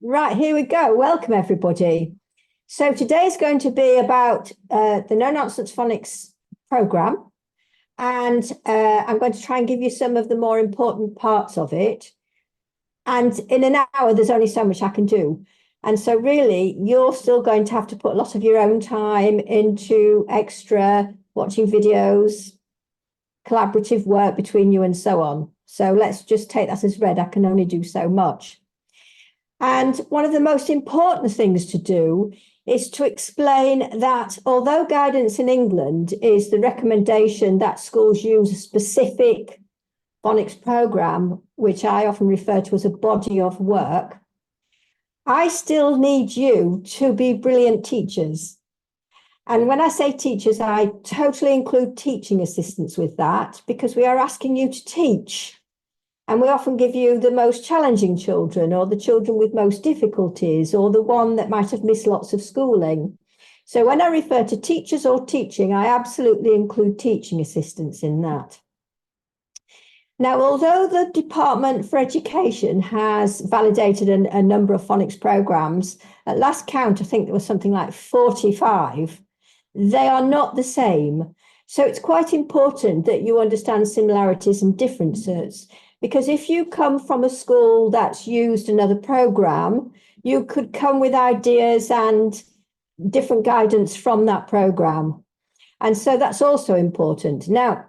Right, here we go. Welcome, everybody. So today's going to be about the No Nonsense Phonics program, and I'm going to try and give you some of the more important parts of it. And in an hour, there's only so much I can do. And so really, you're still going to have to put a lot of your own time into extra watching videos, collaborative work between you, and so on. So let's just take that as read. I can only do so much. And one of the most important things to do is to explain that although guidance in England is the recommendation that schools use a specific phonics program, which I often refer to as a body of work, I still need you to be brilliant teachers. And when I say teachers, I totally include teaching assistants with that, because we are asking you to teach. And we often give you the most challenging children, or the children with most difficulties, or the one that might have missed lots of schooling. So when I refer to teachers or teaching, I absolutely include teaching assistants in that. Now, although the Department for Education has validated a number of phonics programs, at last count, I think there was something like 45, they are not the same. So it's quite important that you understand similarities and differences. Because if you come from a school that's used another program, you could come with ideas and different guidance from that program. And so that's also important. Now,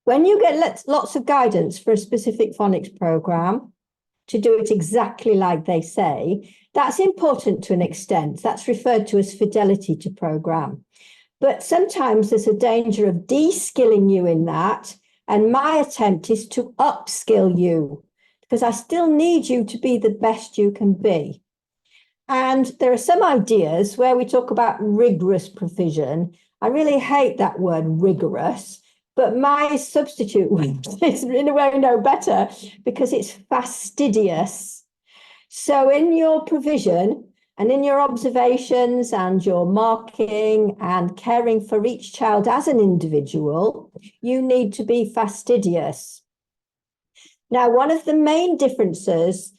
when you get lots of guidance for a specific phonics program to do it exactly like they say, that's important to an extent. That's referred to as fidelity to program. But sometimes there's a danger of de-skilling you in that. And my attempt is to upskill you, because I still need you to be the best you can be. And there are some ideas where we talk about rigorous provision. I really hate that word rigorous, but my substitute is in a way no better, because it's fastidious. So in your provision, and in your observations and your marking and caring for each child as an individual, you need to be fastidious. Now, one of the main differences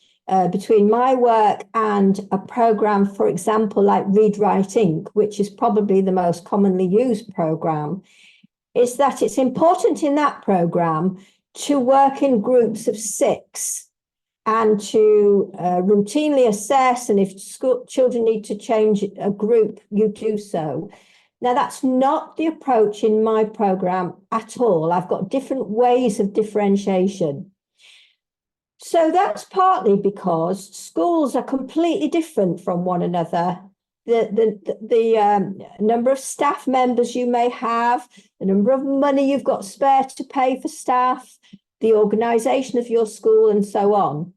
between my work and a program, for example, like Read Write Inc., which is probably the most commonly used program, is that it's important in that program to work in groups of 6 and to routinely assess, and if children need to change a group, you do so. Now, that's not the approach in my program at all. I've got different ways of differentiation. So that's partly because schools are completely different from one another. The number of staff members you may have, the number of money you've got spare to pay for staff, the organisation of your school, and so on.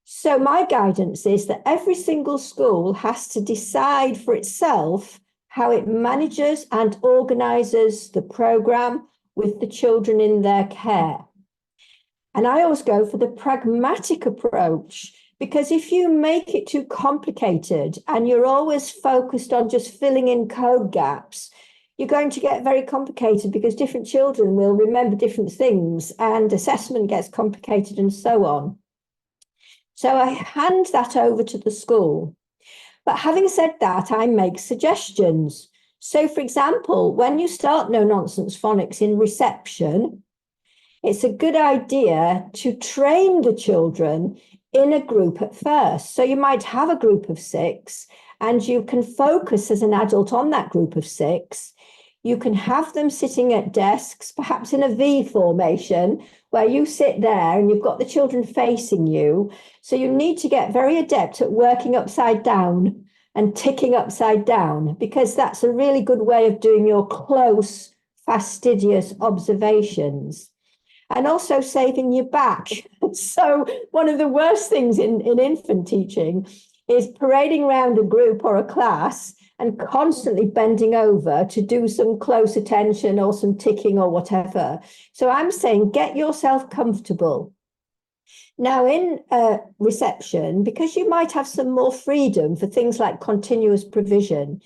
So my guidance is that every single school has to decide for itself how it manages and organises the programme with the children in their care. And I always go for the pragmatic approach, because if you make it too complicated and you're always focused on just filling in code gaps, you're going to get very complicated, because different children will remember different things and assessment gets complicated and so on. So I hand that over to the school. But having said that, I make suggestions. So, for example, when you start No Nonsense Phonics in reception, it's a good idea to train the children in a group at first. So you might have a group of 6, and you can focus as an adult on that group of 6. You can have them sitting at desks, perhaps in a V formation, where you sit there and you've got the children facing you. So you need to get very adept at working upside down and ticking upside down, because that's a really good way of doing your close, fastidious observations. And also saving your back. So one of the worst things in infant teaching is parading around a group or a class and constantly bending over to do some close attention or some ticking or whatever. So I'm saying get yourself comfortable. Now, in reception, because you might have some more freedom for things like continuous provision,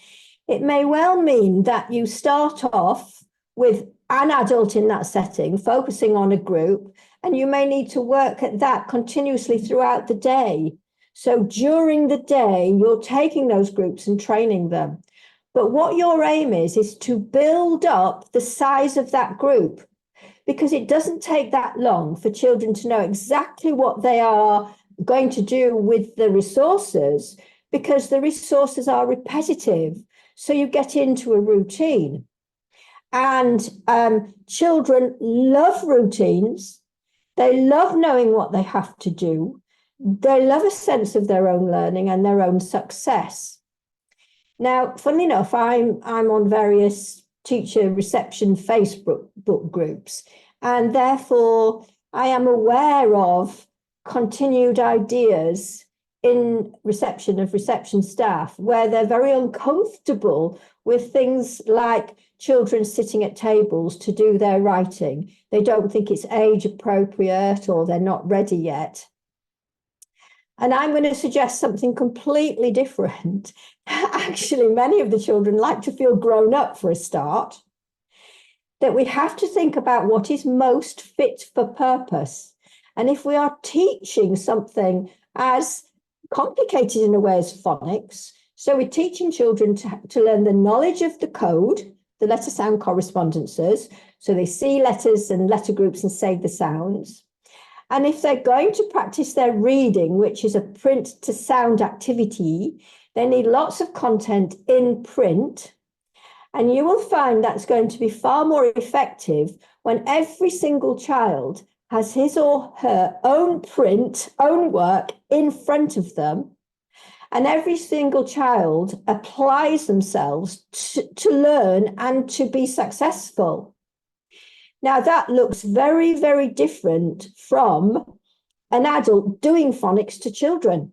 it may well mean that you start off with an adult in that setting, focusing on a group, and you may need to work at that continuously throughout the day. So during the day, you're taking those groups and training them. But what your aim is to build up the size of that group, because it doesn't take that long for children to know exactly what they are going to do with the resources, because the resources are repetitive. So you get into a routine. And children love routines. They love knowing what they have to do. They love a sense of their own learning and their own success. Now, funnily enough, I'm on various teacher reception Facebook groups, and therefore I am aware of continued ideas in reception staff where they're very uncomfortable with things like children sitting at tables to do their writing. They don't think it's age appropriate, or they're not ready yet. And I'm going to suggest something completely different. Actually, many of the children like to feel grown up for a start. That we have to think about what is most fit for purpose. And if we are teaching something as complicated in a way as phonics, so we're teaching children to learn the knowledge of the code, the letter sound correspondences, so they see letters and letter groups and say the sounds. And if they're going to practice their reading, which is a print to sound activity, they need lots of content in print. And you will find that's going to be far more effective when every single child has his or her own print, own work in front of them. And every single child applies themselves to learn and to be successful. Now, that looks very, very different from an adult doing phonics to children.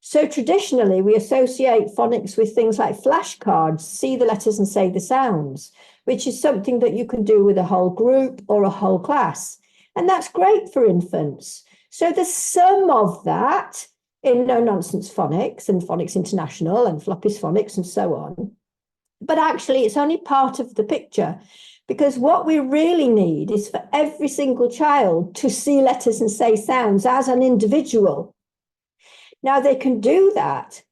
So traditionally, we associate phonics with things like flashcards, see the letters and say the sounds, which is something that you can do with a whole group or a whole class. And that's great for infants. So there's some of that in No Nonsense Phonics and Phonics International and Floppy's Phonics and so on. But actually, it's only part of the picture, because what we really need is for every single child to see letters and say sounds as an individual. Now, they can do that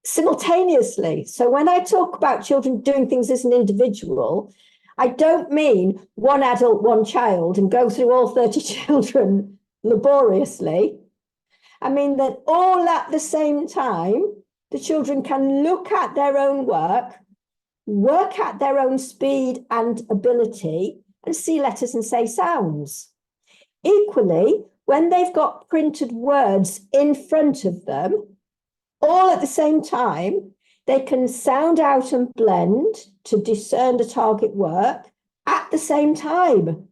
simultaneously. So when I talk about children doing things as an individual, I don't mean one adult, one child, and go through all 30 children laboriously. I mean that all at the same time, the children can look at their own work at their own speed and ability, and see letters and say sounds. Equally, when they've got printed words in front of them, all at the same time, they can sound out and blend to discern the target work at the same time.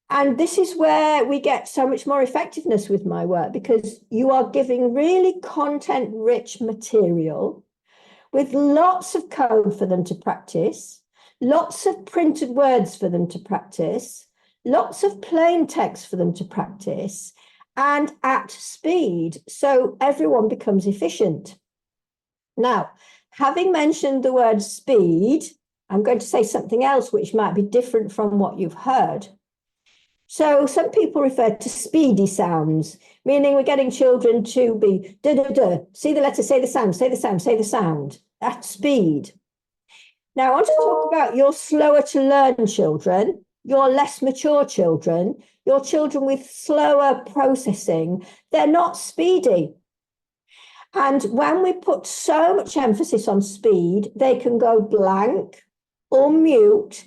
And this is where we get so much more effectiveness with my work, because you are giving really content-rich material with lots of code for them to practice, lots of printed words for them to practice, lots of plain text for them to practice, and at speed, so everyone becomes efficient. Now, having mentioned the word speed, I'm going to say something else which might be different from what you've heard. So some people refer to speedy sounds, meaning we're getting children to be da-da-da, see the letter, say the sound, say the sound, say the sound, at speed. Now, I want to talk about your slower to learn children, your less mature children, your children with slower processing. They're not speedy. And when we put so much emphasis on speed, they can go blank or mute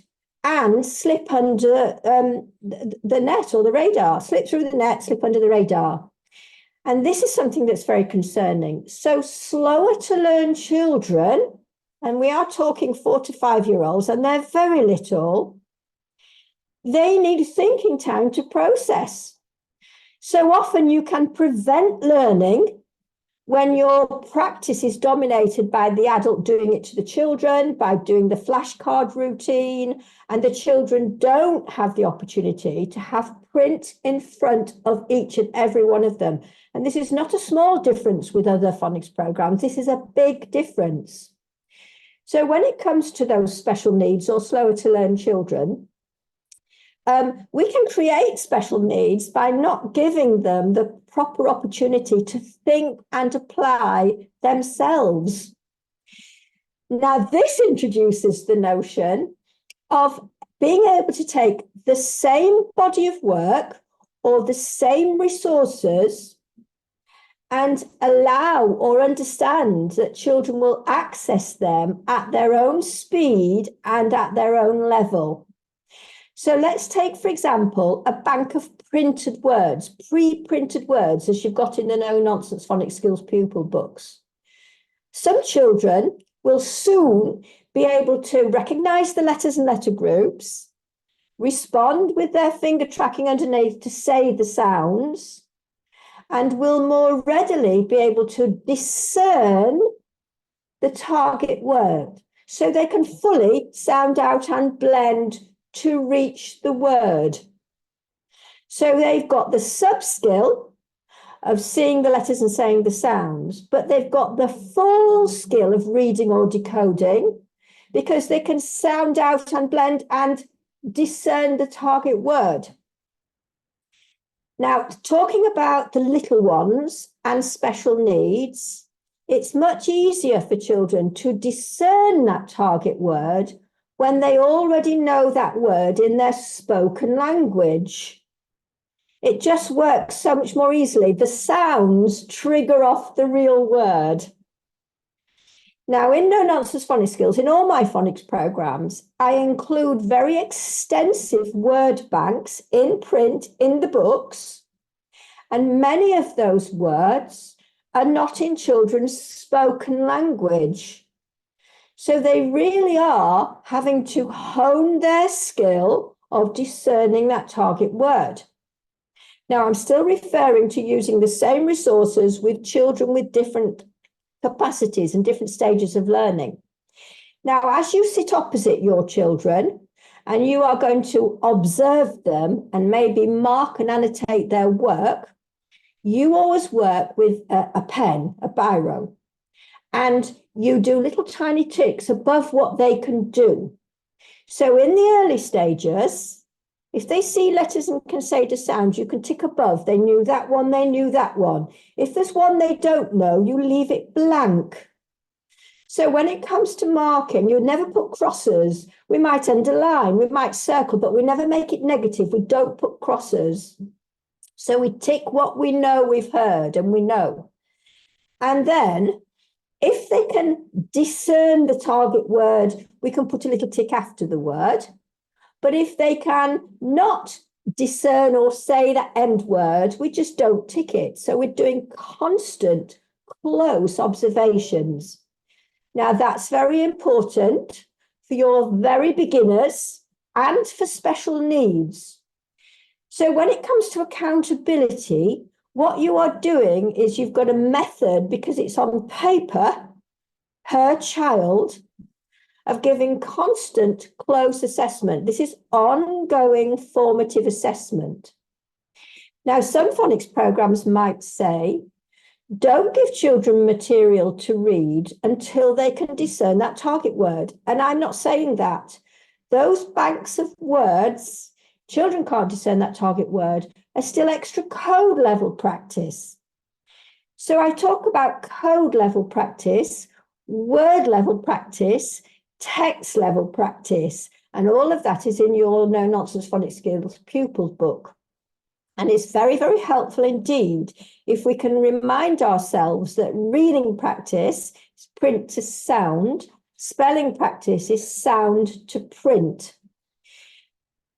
and slip under the net or the radar, slip through the net, slip under the radar. And this is something that's very concerning. So slower to learn children, and we are talking 4 to 5 year olds, and they're very little, they need thinking time to process. So often you can prevent learning when your practice is dominated by the adult doing it to the children, by doing the flashcard routine, and the children don't have the opportunity to have print in front of each and every one of them. And this is not a small difference with other phonics programs. This is a big difference. So when it comes to those special needs or slower to learn children, we can create special needs by not giving them the proper opportunity to think and apply themselves. Now, this introduces the notion of being able to take the same body of work or the same resources and allow or understand that children will access them at their own speed and at their own level. So let's take, for example, a bank of printed words, pre-printed words, as you've got in the No Nonsense Phonics Skills pupil books. Some children will soon be able to recognise the letters and letter groups, respond with their finger tracking underneath to say the sounds, and will more readily be able to discern the target word, so they can fully sound out and blend to reach the word. So they've got the sub-skill of seeing the letters and saying the sounds, but they've got the full skill of reading or decoding because they can sound out and blend and discern the target word. Now, talking about the little ones and special needs, it's much easier for children to discern that target word when they already know that word in their spoken language. It just works so much more easily. The sounds trigger off the real word. Now, in No Nonsense Phonics Skills, in all my phonics programs, I include very extensive word banks in print in the books, and many of those words are not in children's spoken language. So they really are having to hone their skill of discerning that target word. Now, I'm still referring to using the same resources with children with different capacities and different stages of learning. Now, as you sit opposite your children and you are going to observe them and maybe mark and annotate their work, you always work with a pen, a biro, and you do little tiny ticks above what they can do. So in the early stages, if they see letters and can say the sounds, you can tick above. They knew that one, they knew that one. If there's one they don't know, you leave it blank. So when it comes to marking, you never put crosses. We might underline, we might circle, but we never make it negative. We don't put crosses. So we tick what we know we've heard and we know. And then if they can discern the target word, we can put a little tick after the word. But if they can not discern or say that end word, we just don't tick it. So we're doing constant, close observations. Now, that's very important for your very beginners and for special needs. So when it comes to accountability, what you are doing is you've got a method, because it's on paper per child, of giving constant close assessment. This is ongoing formative assessment. Now, some phonics programs might say, don't give children material to read until they can discern that target word. And I'm not saying that. Those banks of words, children can't discern that target word, are still extra code level practice. So I talk about code level practice, word level practice, text level practice, and all of that is in your No Nonsense Phonics Skills pupils book. And it's very, very helpful indeed if we can remind ourselves that reading practice is print to sound, spelling practice is sound to print.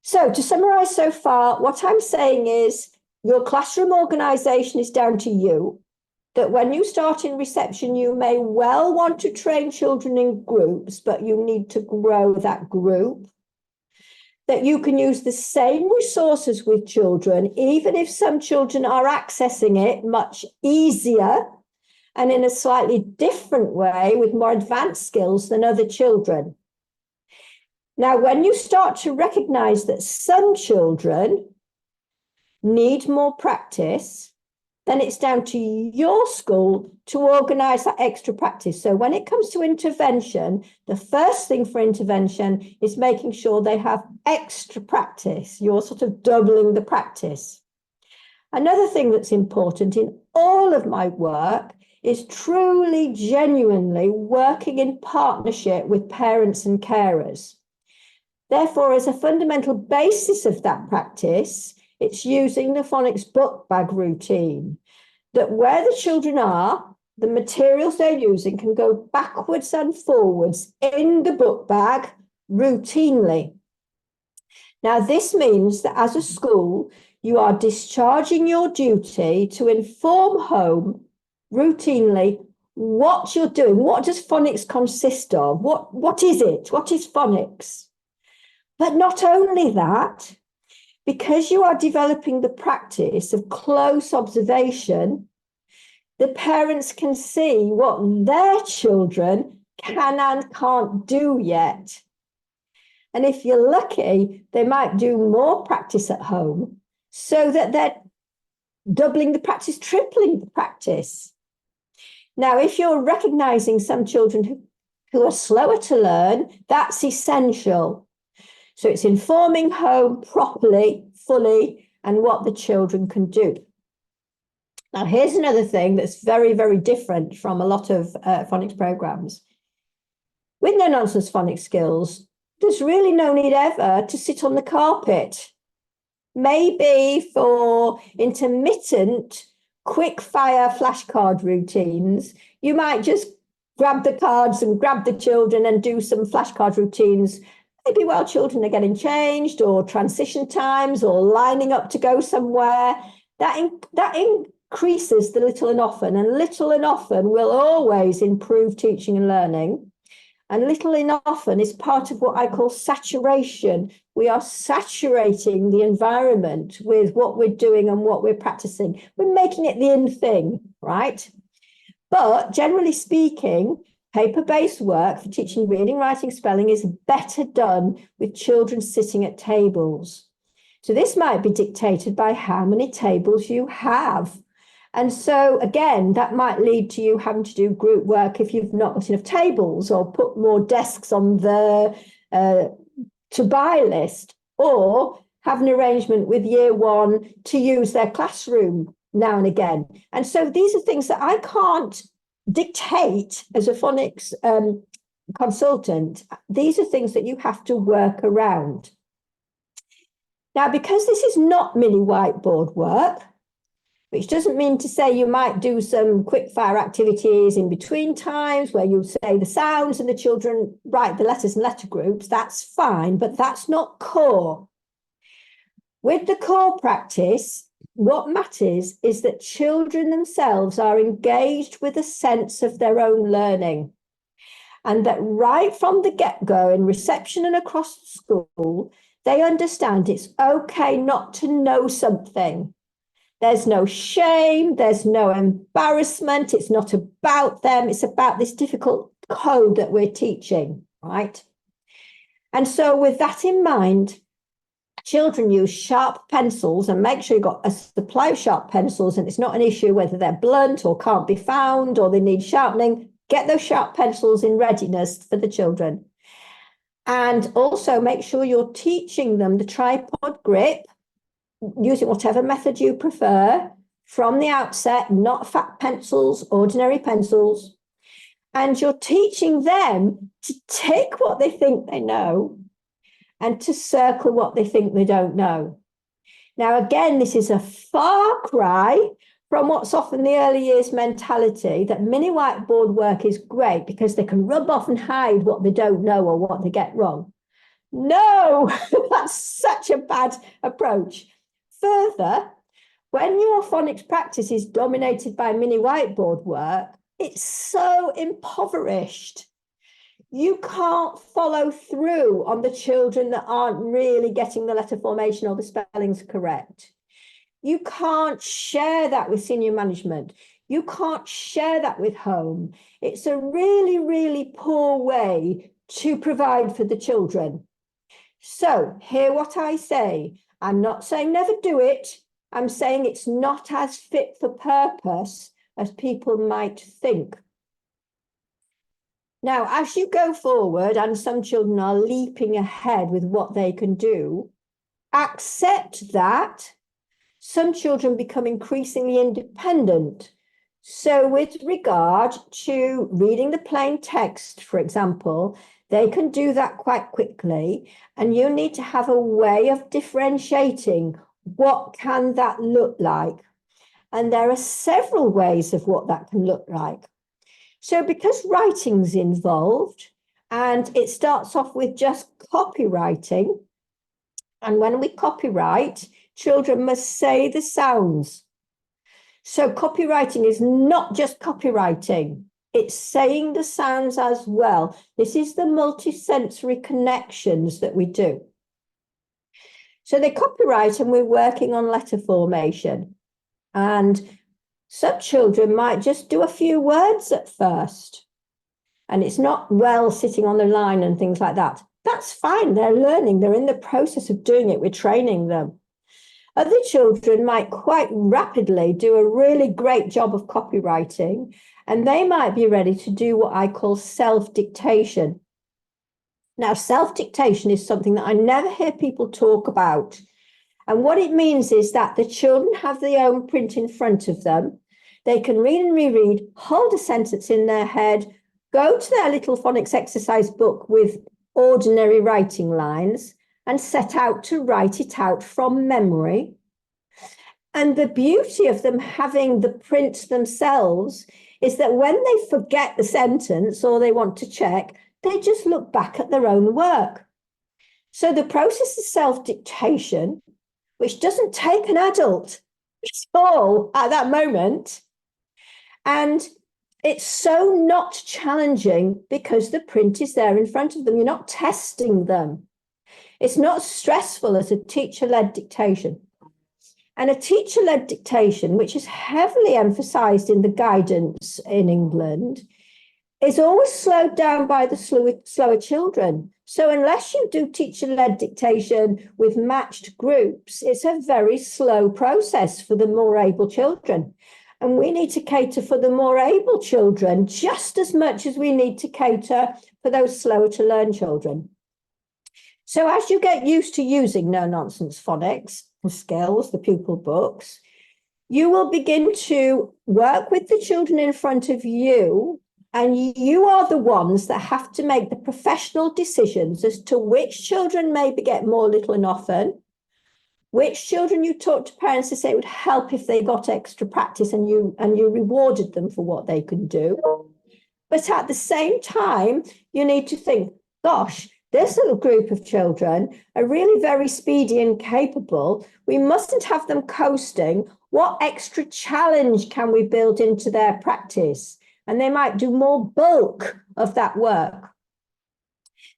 So to summarize so far, what I'm saying is your classroom organization is down to you. That when you start in reception, you may well want to train children in groups, but you need to grow that group. That you can use the same resources with children, even if some children are accessing it much easier and in a slightly different way with more advanced skills than other children. Now, when you start to recognize that some children need more practice, then it's down to your school to organise that extra practice. So when it comes to intervention, the first thing for intervention is making sure they have extra practice. You're sort of doubling the practice. Another thing that's important in all of my work is truly, genuinely working in partnership with parents and carers. Therefore, as a fundamental basis of that practice, it's using the phonics book bag routine, that where the children are, the materials they're using can go backwards and forwards in the book bag routinely. Now, this means that as a school, you are discharging your duty to inform home routinely what you're doing. What does phonics consist of? What is it? What is phonics? But not only that, because you are developing the practice of close observation, the parents can see what their children can and can't do yet. And if you're lucky, they might do more practice at home so that they're doubling the practice, tripling the practice. Now, if you're recognizing some children who are slower to learn, that's essential. So it's informing home properly, fully, and what the children can do. Now, here's another thing that's very, very different from a lot of phonics programs. With no-nonsense phonics skills, there's really no need ever to sit on the carpet. Maybe for intermittent, quick-fire flashcard routines, you might just grab the cards and grab the children and do some flashcard routines, maybe while children are getting changed or transition times or lining up to go somewhere. That increases the little and often will always improve teaching and learning. And little and often is part of what I call saturation. We are saturating the environment with what we're doing and what we're practicing. We're making it the in thing, right? But generally speaking, paper-based work for teaching reading, writing, spelling is better done with children sitting at tables. So this might be dictated by how many tables you have. And so, again, that might lead to you having to do group work if you've not got enough tables, or put more desks on the to-buy list, or have an arrangement with year one to use their classroom now and again. And so these are things that I can't dictate as a phonics consultant. These are things that you have to work around. Now, because this is not mini whiteboard work, which doesn't mean to say you might do some quick fire activities in between times where you say the sounds and the children write the letters and letter groups, that's fine, but that's not core. With the core practice, what matters is that children themselves are engaged with a sense of their own learning, and that right from the get-go in reception and across the school, they understand it's okay not to know something. There's no shame, there's no embarrassment, it's not about them, it's about this difficult code that we're teaching, right? And so with that in mind, children use sharp pencils, and make sure you've got a supply of sharp pencils, and it's not an issue whether they're blunt or can't be found or they need sharpening. Get those sharp pencils in readiness for the children. And also make sure you're teaching them the tripod grip, using whatever method you prefer from the outset, not fat pencils, ordinary pencils. And you're teaching them to tick what they think they know and to circle what they think they don't know. Now, again, this is a far cry from what's often the early years mentality that mini whiteboard work is great because they can rub off and hide what they don't know or what they get wrong. No, that's such a bad approach. Further, when your phonics practice is dominated by mini whiteboard work, it's so impoverished. You can't follow through on the children that aren't really getting the letter formation or the spellings correct. You can't share that with senior management. You can't share that with home. It's a really, really poor way to provide for the children. So hear what I say. I'm not saying never do it. I'm saying it's not as fit for purpose as people might think. Now, as you go forward, and some children are leaping ahead with what they can do, accept that some children become increasingly independent. So with regard to reading the plain text, for example, they can do that quite quickly, and you need to have a way of differentiating what can that look like. And there are several ways of what that can look like. So because writing's involved, and it starts off with just copywriting, and when we copyright, children must say the sounds. So copywriting is not just copywriting, it's saying the sounds as well. This is the multisensory connections that we do. So they copyright, and we're working on letter formation. And some children might just do a few words at first, and it's not well sitting on the line and things like that. That's fine. They're learning. They're in the process of doing it. We're training them. Other children might quite rapidly do a really great job of copywriting, and they might be ready to do what I call self-dictation. Now, self-dictation is something that I never hear people talk about. And what it means is that the children have their own print in front of them. They can read and reread, hold a sentence in their head, go to their little phonics exercise book with ordinary writing lines, and set out to write it out from memory. And the beauty of them having the print themselves is that when they forget the sentence or they want to check, they just look back at their own work. So the process of self-dictation, which doesn't take an adult at all at that moment, and it's so not challenging because the print is there in front of them. You're not testing them. It's not stressful as a teacher-led dictation. And a teacher-led dictation, which is heavily emphasized in the guidance in England, is always slowed down by the slower children. So unless you do teacher-led dictation with matched groups, it's a very slow process for the more able children. And we need to cater for the more able children just as much as we need to cater for those slower to learn children. So as you get used to using no-nonsense phonics, the skills, the pupil books, you will begin to work with the children in front of you, and you are the ones that have to make the professional decisions as to which children maybe get more little and often, which children you talk to parents to say it would help if they got extra practice and you rewarded them for what they can do. But at the same time, you need to think, gosh, this little group of children are really very speedy and capable. We mustn't have them coasting. What extra challenge can we build into their practice? And they might do more bulk of that work.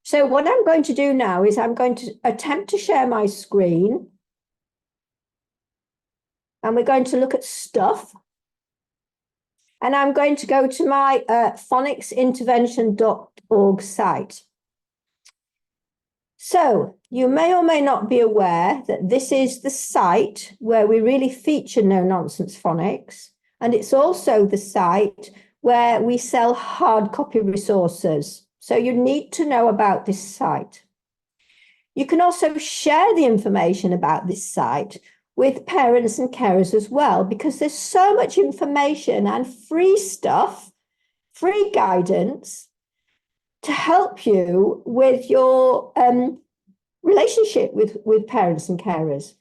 So what I'm going to do now is I'm going to attempt to share my screen. And we're going to look at stuff. And I'm going to go to my phonicsintervention.org site. So you may or may not be aware that this is the site where we really feature no-nonsense phonics. And it's also the site where we sell hard copy resources. So you need to know about this site. You can also share the information about this site with parents and carers as well, because there's so much information and free stuff, free guidance to help you with your relationship with parents and carers.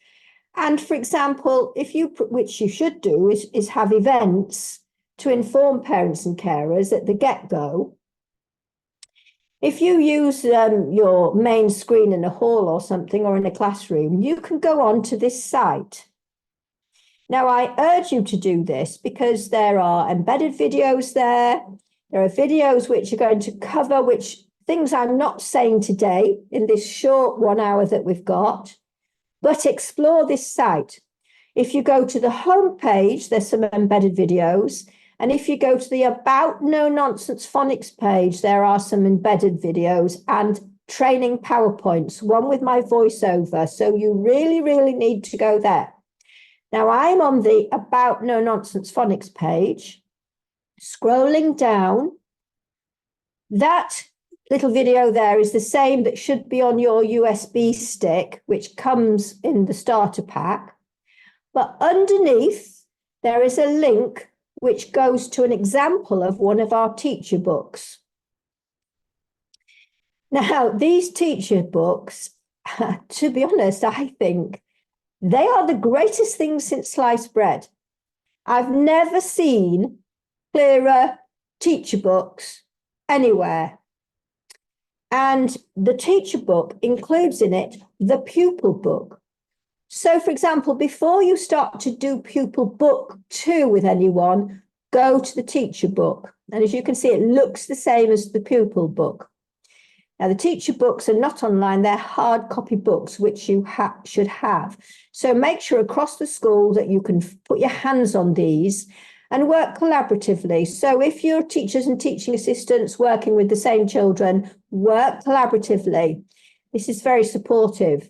And for example, which you should do, is have events to inform parents and carers at the get-go. If you use your main screen in a hall or something, or in a classroom, you can go on to this site. Now, I urge you to do this because there are embedded videos there. There are videos which are going to cover which things I'm not saying today in this short 1 hour that we've got, but explore this site. If you go to the home page, there's some embedded videos. And if you go to the About No Nonsense Phonics page, there are some embedded videos and training PowerPoints, one with my voiceover. So you really, really need to go there. Now I'm on the About No Nonsense Phonics page, scrolling down. That little video there is the same that should be on your USB stick, which comes in the starter pack. But underneath, there is a link which goes to an example of one of our teacher books. Now, these teacher books, to be honest, I think they are the greatest things since sliced bread. I've never seen clearer teacher books anywhere. And the teacher book includes in it the pupil book. So, for example, before you start to do pupil book 2 with anyone, go to the teacher book. And as you can see, it looks the same as the pupil book. Now, the teacher books are not online, they're hard copy books, which you should have. So make sure across the school that you can put your hands on these and work collaboratively. So if you're teachers and teaching assistants working with the same children, work collaboratively. This is very supportive.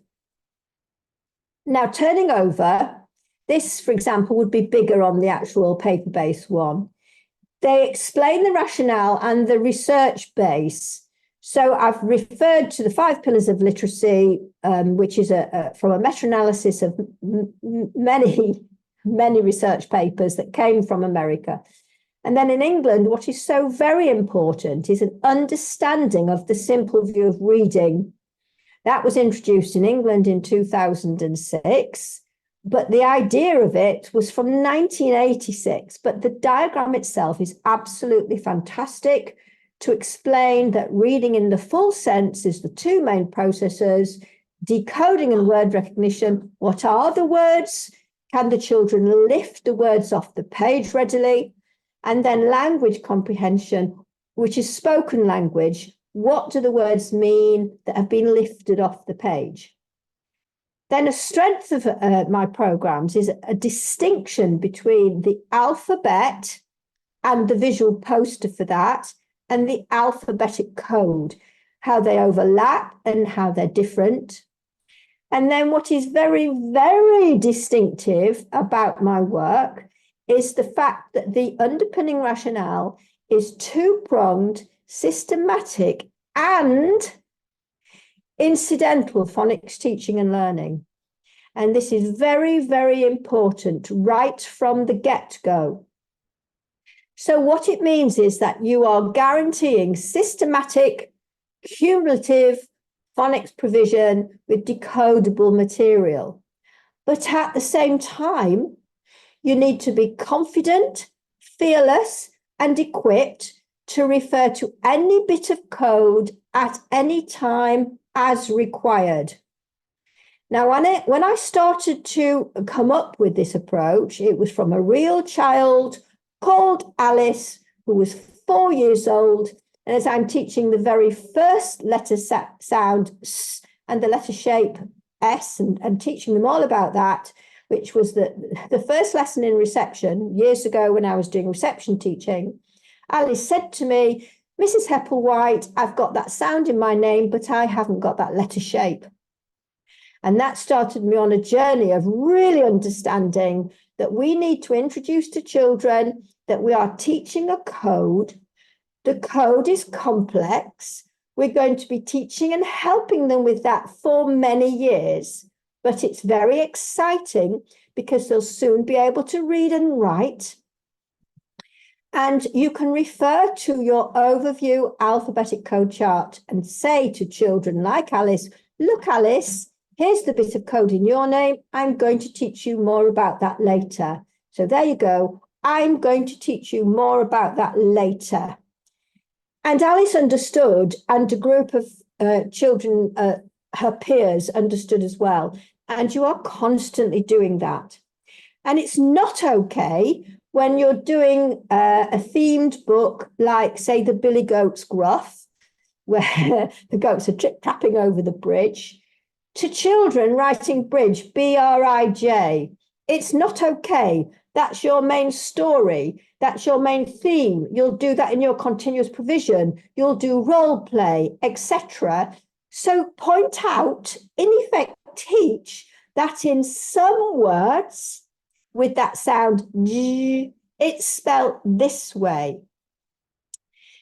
Now, turning over, this, for example, would be bigger on the actual paper-based one. They explain the rationale and the research base. So I've referred to the 5 pillars of literacy, which is from a meta-analysis of many research papers that came from America. And then in England, what is so very important is an understanding of the simple view of reading. That was introduced in England in 2006, but the idea of it was from 1986. But the diagram itself is absolutely fantastic to explain that reading in the full sense is the 2 main processes, decoding and word recognition. What are the words? Can the children lift the words off the page readily? And then language comprehension, which is spoken language. What do the words mean that have been lifted off the page? Then a strength of my programs is a distinction between the alphabet and the visual poster for that, and the alphabetic code, how they overlap and how they're different. And then what is very, very distinctive about my work is the fact that the underpinning rationale is 2-pronged, systematic, and incidental phonics teaching and learning. And this is very, very important right from the get-go. So what it means is that you are guaranteeing systematic, cumulative phonics provision with decodable material. But at the same time, you need to be confident, fearless, and equipped to refer to any bit of code at any time as required. Now, when I started to come up with this approach, it was from a real child called Alice, who was 4 years old. And as I'm teaching the very first letter sound S and the letter shape S and teaching them all about that, which was the first lesson in reception years ago when I was doing reception teaching, Alice said to me, "Mrs. Hepplewhite, I've got that sound in my name, but I haven't got that letter shape." And that started me on a journey of really understanding that we need to introduce to children that we are teaching a code. The code is complex. We're going to be teaching and helping them with that for many years, but it's very exciting because they'll soon be able to read and write. And you can refer to your overview alphabetic code chart and say to children like Alice, "Look, Alice, here's the bit of code in your name. I'm going to teach you more about that later." So there you go. I'm going to teach you more about that later. And Alice understood, and a group of children, her peers, understood as well. And you are constantly doing that. And it's not okay when you're doing a themed book like, say, the Billy Goat's Gruff, where the goats are trip-trapping over the bridge, to children writing bridge, B-R-I-J. It's not okay. That's your main story. That's your main theme. You'll do that in your continuous provision. You'll do role play, etc. So point out, in effect, teach that in some words, with that sound G, it's spelled this way.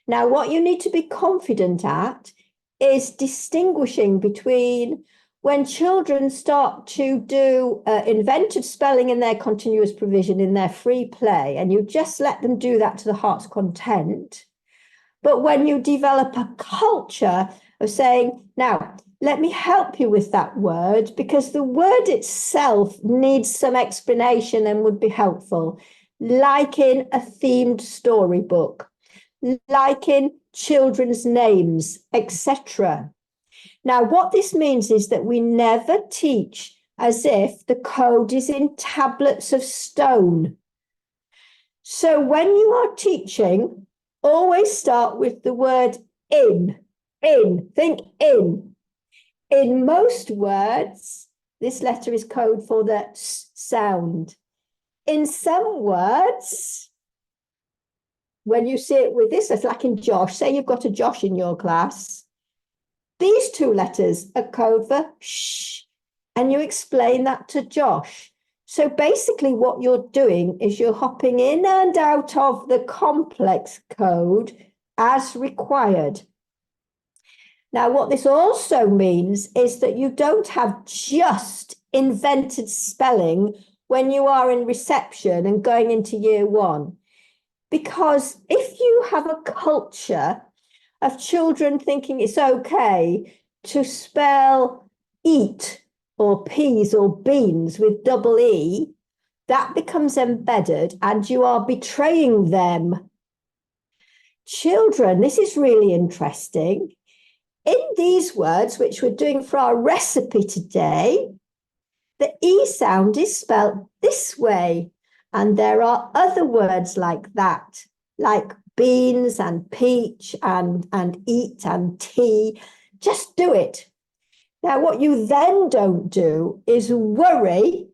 Now, what you need to be confident at is distinguishing between when children start to do invented spelling in their continuous provision, in their free play, and you just let them do that to the heart's content. But when you develop a culture of saying, now, let me help you with that word, because the word itself needs some explanation and would be helpful, like in a themed storybook, like in children's names, etc. Now, what this means is that we never teach as if the code is in tablets of stone. So when you are teaching, always start with the word in, think in. In most words, this letter is code for the S sound. In some words, when you see it with this, it's like in Josh, say you've got a Josh in your class, these two letters are code for sh, and you explain that to Josh. So basically what you're doing is you're hopping in and out of the complex code as required. Now, what this also means is that you don't have just invented spelling when you are in reception and going into year one. Because if you have a culture of children thinking it's okay to spell eat or peas or beans with double E, that becomes embedded and you are betraying them. Children, this is really interesting. In these words, which we're doing for our recipe today, the E sound is spelled this way. And there are other words like that, like beans and peach and eat and tea. Just do it. Now, what you then don't do is worry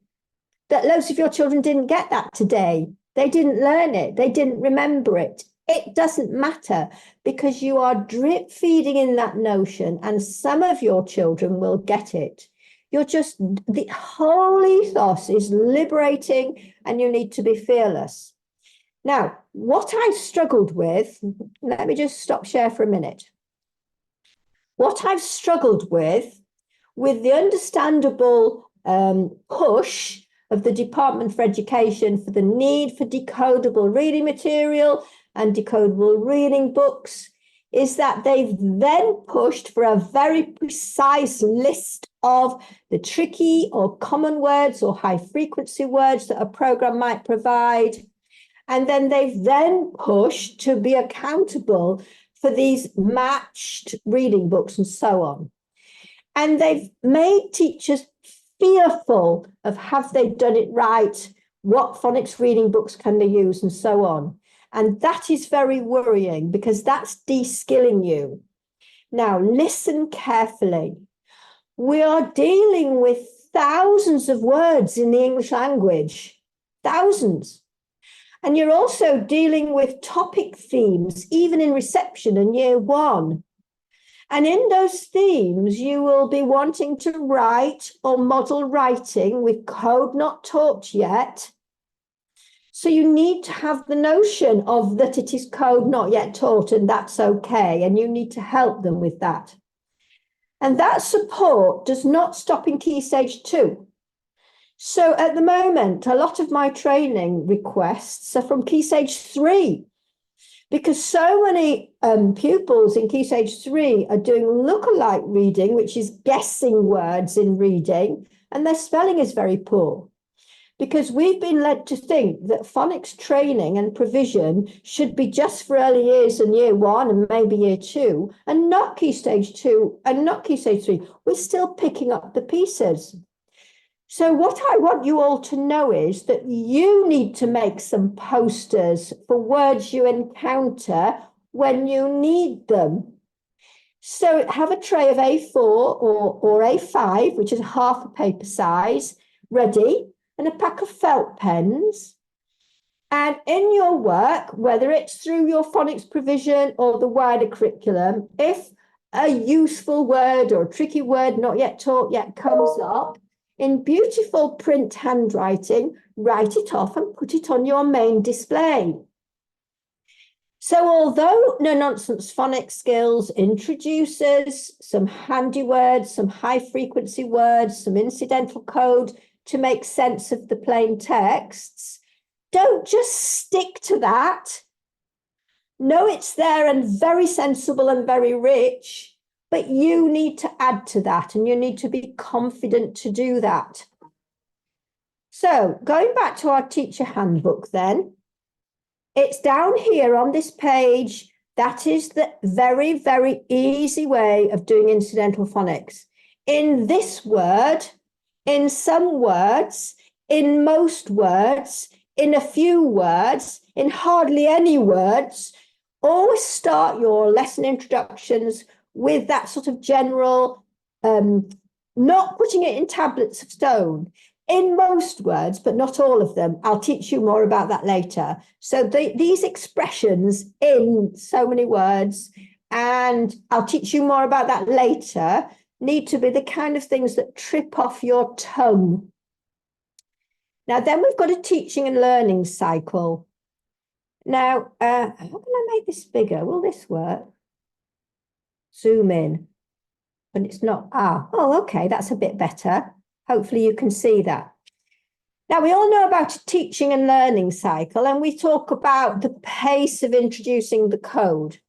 that loads of your children didn't get that today. They didn't learn it. They didn't remember it. It doesn't matter because you are drip feeding in that notion and some of your children will get it. You're just, the whole ethos is liberating and you need to be fearless. Now, what I've struggled with, let me just stop share for a minute. What I've struggled with the understandable push of the Department for Education for the need for decodable reading material and decodable reading books, is that they've then pushed for a very precise list of the tricky or common words or high frequency words that a program might provide. And then they've then pushed to be accountable for these matched reading books and so on. And they've made teachers fearful of have they done it right, what phonics reading books can they use and so on. And that is very worrying because that's de-skilling you. Now, listen carefully. We are dealing with thousands of words in the English language, thousands. And you're also dealing with topic themes, even in reception in year one. And in those themes, you will be wanting to write or model writing with code not taught yet. So you need to have the notion of that it is code not yet taught and that's okay. And you need to help them with that. And that support does not stop in Key Stage 2. So at the moment, a lot of my training requests are from Key Stage 3 because so many pupils in Key Stage 3 are doing lookalike reading, which is guessing words in reading, and their spelling is very poor. Because we've been led to think that phonics training and provision should be just for early years and year one and maybe year two, and not Key Stage 2 and not Key Stage 3. We're still picking up the pieces. So what I want you all to know is that you need to make some posters for words you encounter when you need them. So have a tray of A4 or A5, which is half a paper size, ready, and a pack of felt pens. And in your work, whether it's through your phonics provision or the wider curriculum, if a useful word or a tricky word not yet taught yet comes up, in beautiful print handwriting, write it off and put it on your main display. So although No Nonsense Phonics Skills introduces some handy words, some high frequency words, some incidental code to make sense of the plain texts, don't just stick to that. No, it's there and very sensible and very rich, but you need to add to that and you need to be confident to do that. So going back to our teacher handbook then, it's down here on this page. That is the very, very easy way of doing incidental phonics. In this word, in some words, in most words, in a few words, in hardly any words, always start your lesson introductions with that sort of general, not putting it in tablets of stone. In most words, but not all of them. I'll teach you more about that later. So these expressions in so many words, and I'll teach you more about that later, need to be the kind of things that trip off your tongue. Now, then we've got a teaching and learning cycle. Now, how can I make this bigger? Will this work? Zoom in. And it's not, oh, okay, that's a bit better. Hopefully you can see that. Now, we all know about a teaching and learning cycle, and we talk about the pace of introducing the code.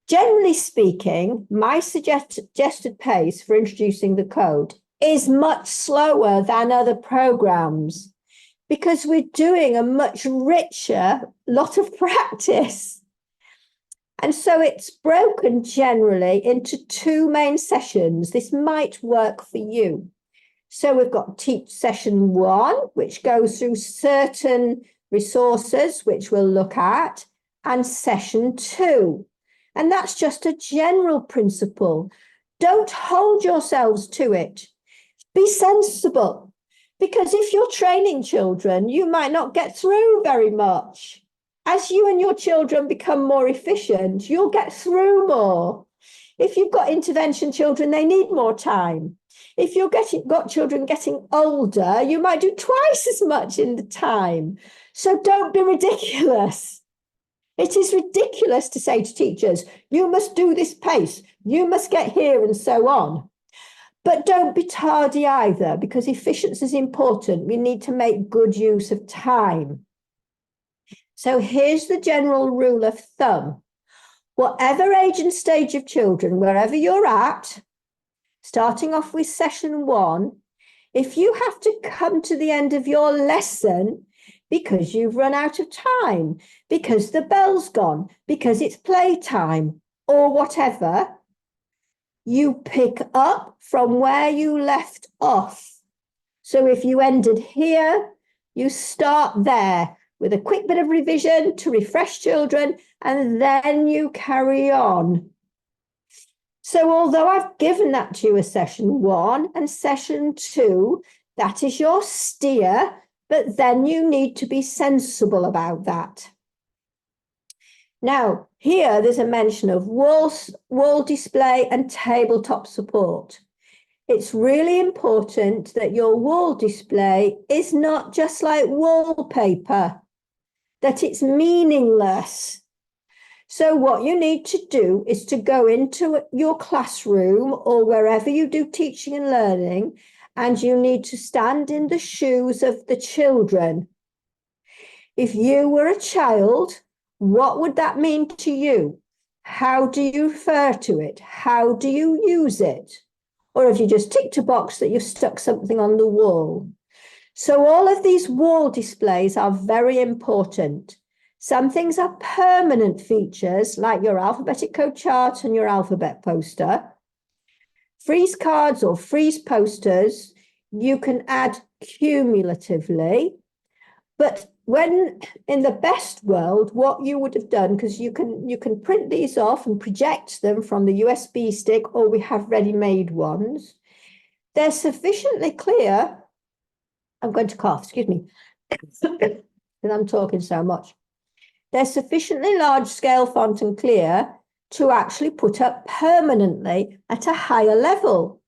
Generally speaking, my suggested pace for introducing the code is much slower than other programs because we're doing a much richer lot of practice. And so it's broken generally into two main sessions. This might work for you. So we've got Teach Session 1, which goes through certain resources, which we'll look at, and Session 2. And that's just a general principle. Don't hold yourselves to it. Be sensible, because if you're training children, you might not get through very much. As you and your children become more efficient, you'll get through more. If you've got intervention children, they need more time. If you've got children getting older, you might do twice as much in the time. So don't be ridiculous. It is ridiculous to say to teachers, you must do this pace, you must get here and so on. But don't be tardy either, because efficiency is important. We need to make good use of time. So here's the general rule of thumb. Whatever age and stage of children, wherever you're at, starting off with Session 1, if you have to come to the end of your lesson because you've run out of time, because the bell's gone, because it's playtime, or whatever, you pick up from where you left off. So if you ended here, you start there with a quick bit of revision to refresh children, and then you carry on. So although I've given that to you as Session 1 and Session 2, that is your steer, but then you need to be sensible about that. Now, here there's a mention of wall display and tabletop support. It's really important that your wall display is not just like wallpaper, that it's meaningless. So what you need to do is to go into your classroom or wherever you do teaching and learning, and you need to stand in the shoes of the children. If you were a child, what would that mean to you? How do you refer to it? How do you use it? Or have you just ticked a box that you've stuck something on the wall? So all of these wall displays are very important. Some things are permanent features, like your alphabetic code chart and your alphabet poster. Freeze cards or freeze posters, you can add cumulatively. But when in the best world, what you would have done, because you can print these off and project them from the USB stick, or we have ready-made ones. They're sufficiently clear. I'm going to cough, excuse me, because I'm talking so much. They're sufficiently large scale font and clear to actually put up permanently at a higher level.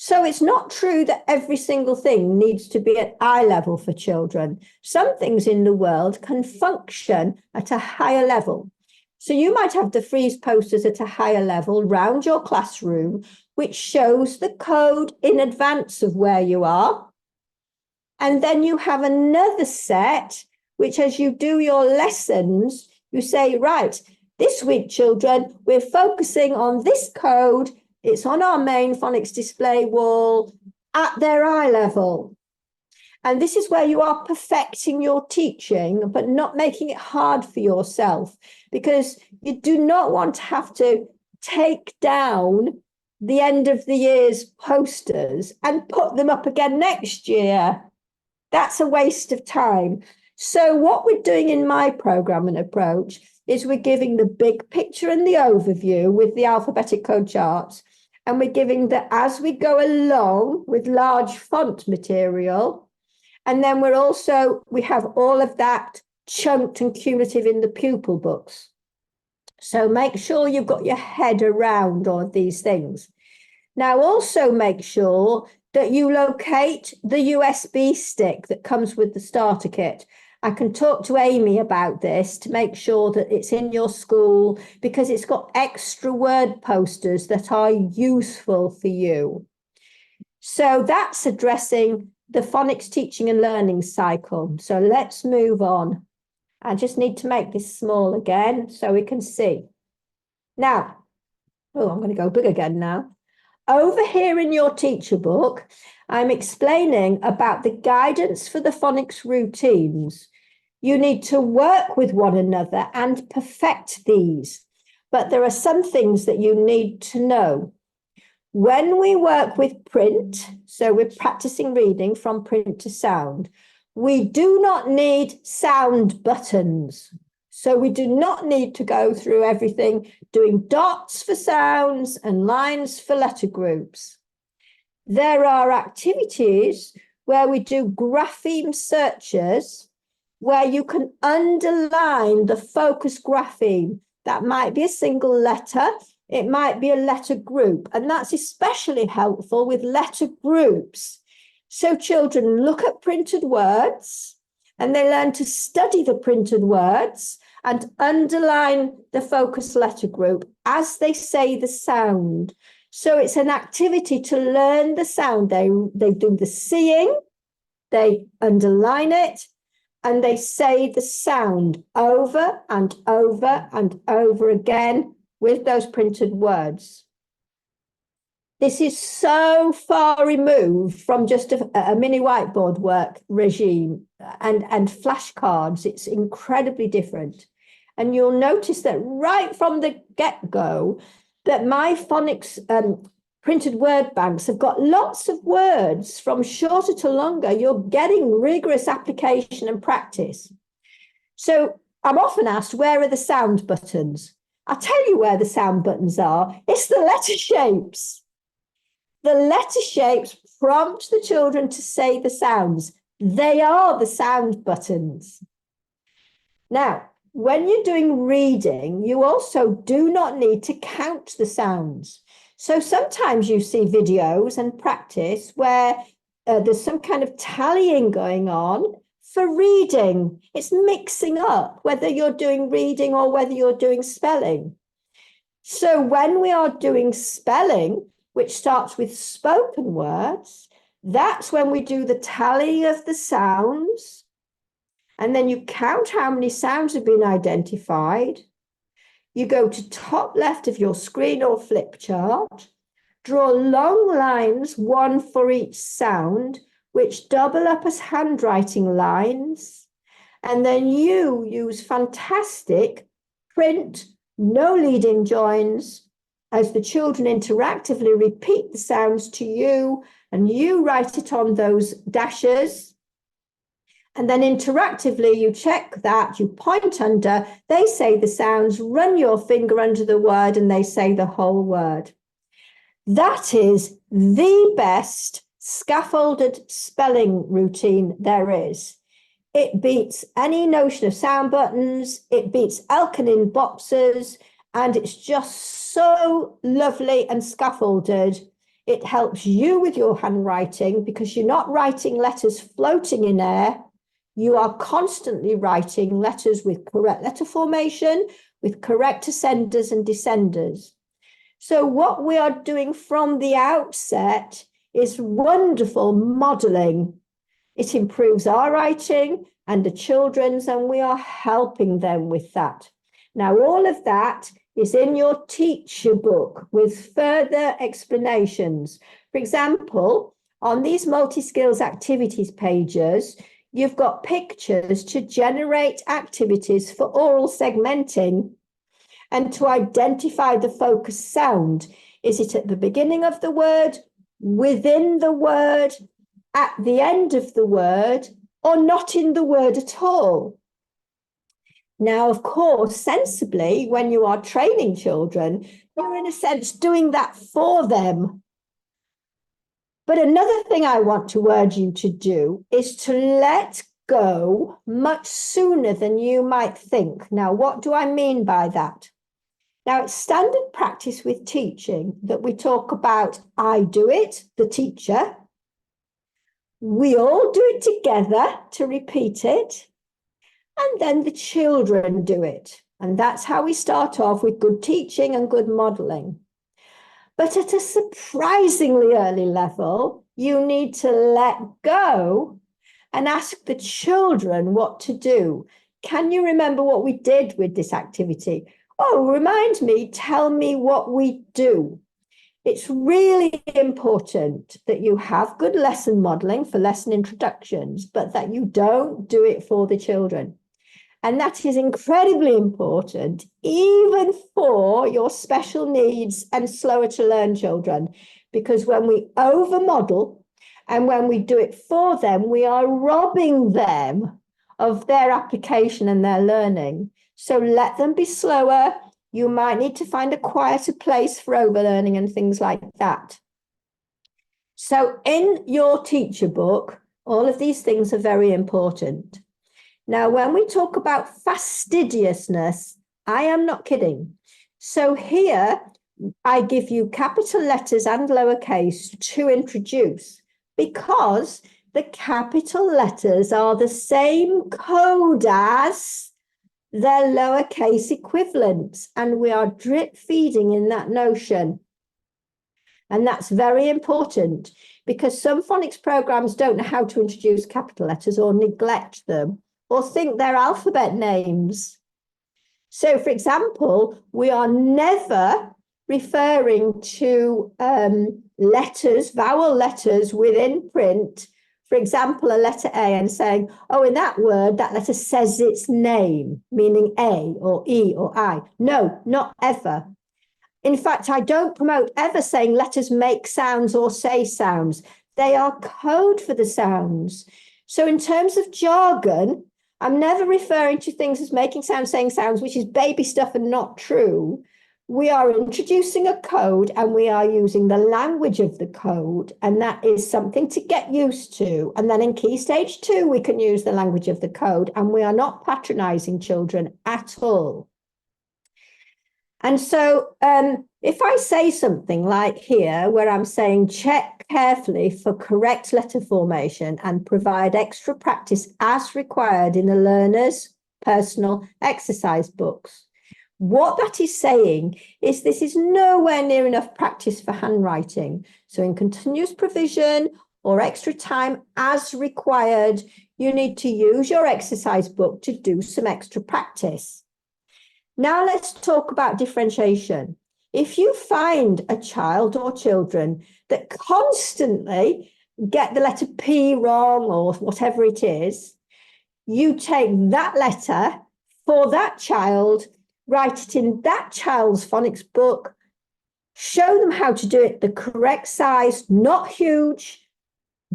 So it's not true that every single thing needs to be at eye level for children. Some things in the world can function at a higher level. So you might have the freeze posters at a higher level round your classroom, which shows the code in advance of where you are. And then you have another set, which as you do your lessons, you say, right, this week, children, we're focusing on this code. It's on our main phonics display wall at their eye level. And this is where you are perfecting your teaching, but not making it hard for yourself, because you do not want to have to take down the end of the year's posters and put them up again next year. That's a waste of time. So what we're doing in my program and approach is we're giving the big picture and the overview with the alphabetic code charts. And we're giving the as we go along with large font material. And then we have all of that chunked and cumulative in the pupil books. So make sure you've got your head around all of these things. Now also make sure that you locate the USB stick that comes with the starter kit. I can talk to Amy about this to make sure that it's in your school, because it's got extra word posters that are useful for you. So that's addressing the phonics teaching and learning cycle. So let's move on. I just need to make this small again so we can see. Now, I'm going to go big again now. Over here in your teacher book, I'm explaining about the guidance for the phonics routines. You need to work with one another and perfect these, but there are some things that you need to know. When we work with print, so we're practicing reading from print to sound, we do not need sound buttons. So we do not need to go through everything doing dots for sounds and lines for letter groups. There are activities where we do grapheme searches, where you can underline the focus grapheme. That might be a single letter, it might be a letter group, and that's especially helpful with letter groups. So children look at printed words and they learn to study the printed words and underline the focus letter group as they say the sound. So it's an activity to learn the sound. They do the seeing, they underline it, and they say the sound over and over and over again with those printed words. This is so far removed from just a mini whiteboard work regime and flashcards. It's incredibly different. And you'll notice that right from the get-go, that my phonics printed word banks have got lots of words from shorter to longer. You're getting rigorous application and practice. So I'm often asked, where are the sound buttons? I'll tell you where the sound buttons are. It's the letter shapes. The letter shapes prompt the children to say the sounds. They are the sound buttons. Now, when you're doing reading, you also do not need to count the sounds. So sometimes you see videos and practice where there's some kind of tallying going on for reading. It's mixing up whether you're doing reading or whether you're doing spelling. So when we are doing spelling, which starts with spoken words, that's when we do the tally of the sounds. And then you count how many sounds have been identified. You go to top left of your screen or flip chart, draw long lines, one for each sound, which double up as handwriting lines. And then you use fantastic print, no leading joins, as the children interactively repeat the sounds to you, and you write it on those dashes. And then interactively, you check that, you point under, they say the sounds, run your finger under the word, and they say the whole word. That is the best scaffolded spelling routine there is. It beats any notion of sound buttons, it beats Elkin boxes, and it's just so lovely and scaffolded. It helps you with your handwriting because you're not writing letters floating in air. You are constantly writing letters with correct letter formation, with correct ascenders and descenders. So what we are doing from the outset is wonderful modeling. It improves our writing and the children's, and we are helping them with that. Now, all of that is in your teacher book with further explanations. For example, on these multi-skills activities pages, you've got pictures to generate activities for oral segmenting and to identify the focus sound. Is it at the beginning of the word, within the word, at the end of the word, or not in the word at all? Now, of course, sensibly, when you are training children, you're in a sense doing that for them. But another thing I want to urge you to do is to let go much sooner than you might think. Now, what do I mean by that? Now, it's standard practice with teaching that we talk about I do it, the teacher. We all do it together to repeat it. And then the children do it. And that's how we start off with good teaching and good modeling. But at a surprisingly early level, you need to let go and ask the children what to do. Can you remember what we did with this activity? Oh, remind me, tell me what we do. It's really important that you have good lesson modeling for lesson introductions, but that you don't do it for the children. And that is incredibly important, even for your special needs and slower to learn children, because when we over model and when we do it for them, we are robbing them of their application and their learning. So let them be slower. You might need to find a quieter place for overlearning and things like that. So in your teacher book, all of these things are very important. Now, when we talk about fastidiousness, I am not kidding. So here, I give you capital letters and lowercase to introduce, because the capital letters are the same code as their lowercase equivalents, and we are drip feeding in that notion. And that's very important because some phonics programs don't know how to introduce capital letters or neglect them or think they're alphabet names. So, for example, we are never referring to letters, vowel letters within print. For example, a letter A, and saying, oh, in that word, that letter says its name, meaning A or E or I. No, not ever. In fact, I don't promote ever saying letters make sounds or say sounds. They are code for the sounds. So in terms of jargon, I'm never referring to things as making sounds, saying sounds, which is baby stuff and not true. We are introducing a code and we are using the language of the code, and that is something to get used to. And then in Key Stage 2, we can use the language of the code, and we are not patronizing children at all. And so if I say something like here, where I'm saying check carefully for correct letter formation and provide extra practice as required in the learner's personal exercise books, what that is saying is this is nowhere near enough practice for handwriting. So in continuous provision or extra time as required, you need to use your exercise book to do some extra practice. Now let's talk about differentiation. If you find a child or children that constantly get the letter P wrong or whatever it is, you take that letter for that child, write it in that child's phonics book, show them how to do it the correct size, not huge,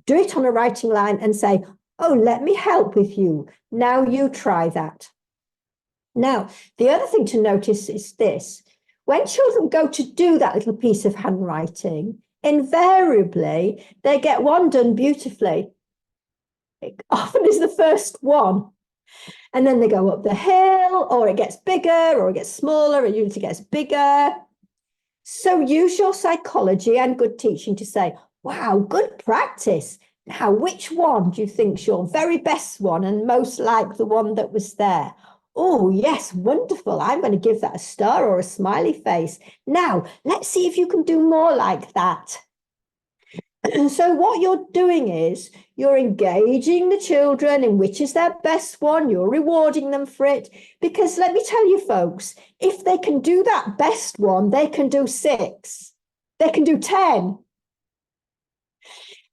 do it on a writing line and say, oh, let me help with you. Now you try that. Now, the other thing to notice is this. When children go to do that little piece of handwriting, invariably, they get one done beautifully. It often is the first one. And then they go up the hill, or it gets bigger, or it gets smaller, and usually gets bigger. So use your psychology and good teaching to say, wow, good practice. Now, which one do you think's your very best one and most like the one that was there? Oh, yes, wonderful. I'm going to give that a star or a smiley face. Now, let's see if you can do more like that. So what you're doing is you're engaging the children in which is their best one. You're rewarding them for it. Because let me tell you, folks, if they can do that best one, they can do 6. They can do 10.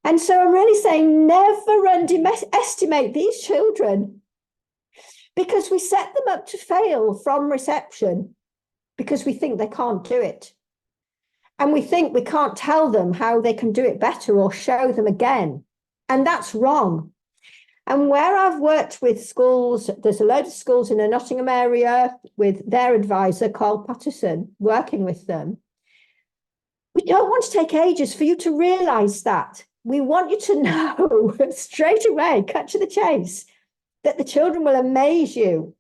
And so I'm really saying never underestimate these children, because we set them up to fail from reception because we think they can't do it. And we think we can't tell them how they can do it better or show them again. And that's wrong. And where I've worked with schools, there's a load of schools in the Nottingham area with their advisor, Carl Patterson, working with them. We don't want to take ages for you to realise that. We want you to know straight away, cut to the chase, that the children will amaze you.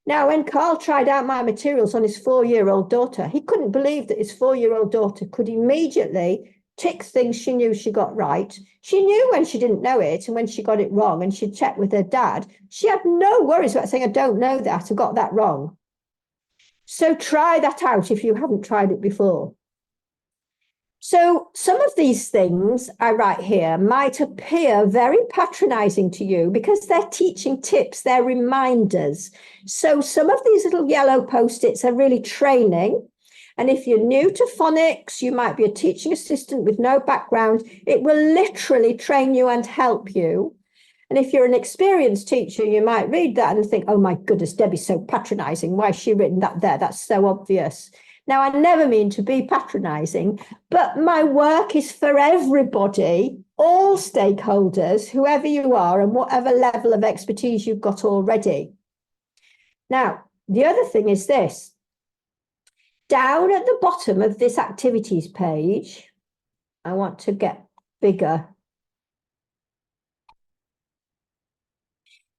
Now, when Carl tried out my materials on his 4-year-old daughter, he couldn't believe that his 4-year-old daughter could immediately tick things she knew she got right. She knew when she didn't know it and when she got it wrong, and she'd check with her dad. She had no worries about saying, I don't know that, I got that wrong. So try that out if you haven't tried it before. So some of these things I write here might appear very patronizing to you because they're teaching tips, they're reminders. So some of these little yellow post-its are really training. And if you're new to phonics, you might be a teaching assistant with no background. It will literally train you and help you. And if you're an experienced teacher, you might read that and think, oh my goodness, Debbie's so patronizing. Why has she written that there? That's so obvious. Now, I never mean to be patronizing, but my work is for everybody, all stakeholders, whoever you are and whatever level of expertise you've got already. Now, the other thing is this. Down at the bottom of this activities page, I want to get bigger.